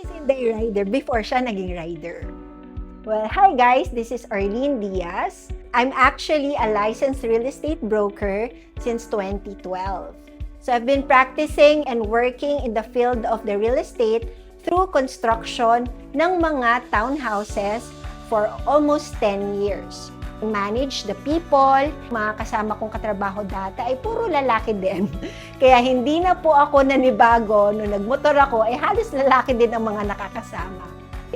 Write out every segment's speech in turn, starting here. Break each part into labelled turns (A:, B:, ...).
A: is Inday Rider before siya naging rider? Well, hi guys, this is Arlene Diaz. I'm actually a licensed real estate broker since 2012. So I've been practicing and working in the field of the real estate through construction ng mga townhouses for almost 10 years. Manage the people, mga kasama kong katrabaho dati ay puro lalaki din. Kaya hindi na po ako nanibago, nung nagmotor ako, ay halos lalaki din ang mga nakakasama.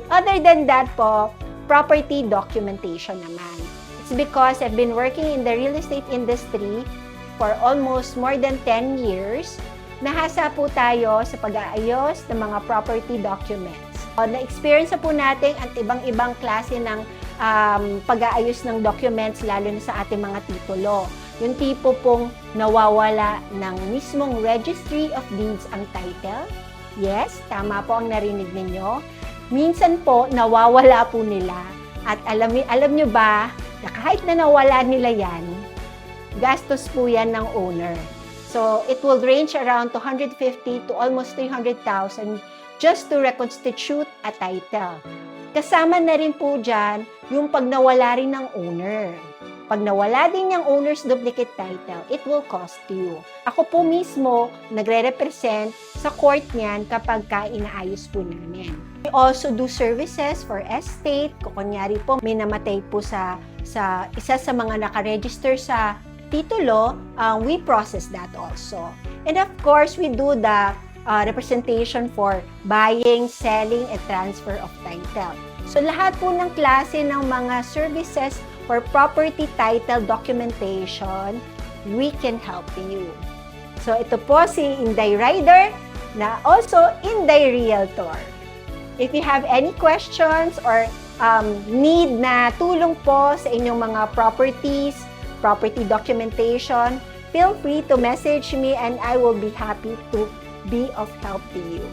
A: Other than that po, property documentation naman. It's because I've been working in the real estate industry for almost more than 10 years. Nahasa po tayo sa pag-aayos ng mga property documents. Na-experience na po natin ang ibang-ibang klase ng pag-aayos ng documents, lalo na sa ating mga titulo. Yung tipo pong nawawala ng mismong Registry of Deeds ang title. Yes, tama po ang narinig ninyo. Minsan po, nawawala po nila. At alam nyo ba, na kahit na nawala nila yan, gastos po yan ng owner. So, it will range around 250 to almost 300,000 just to reconstitute a title. Kasama na rin po dyan yung pag nawala rin ng owner. Pag nawala din yung owner's duplicate title, it will cost you. Ako po mismo, nagre-represent sa court niyan kapag inaayos po namin. We also do services for estate. Kung kunyari po, may namatay po sa isa sa mga nakaregister sa titulo, we process that also. And of course, we do the representation for buying, selling, and transfer of title. So lahat po ng klase ng mga services for property title documentation, we can help you. So ito po si Inday Rider na also Inday Realtor. If you have any questions or need na tulong po sa inyong mga properties, property documentation, feel free to message me and I will be happy to be of help to you.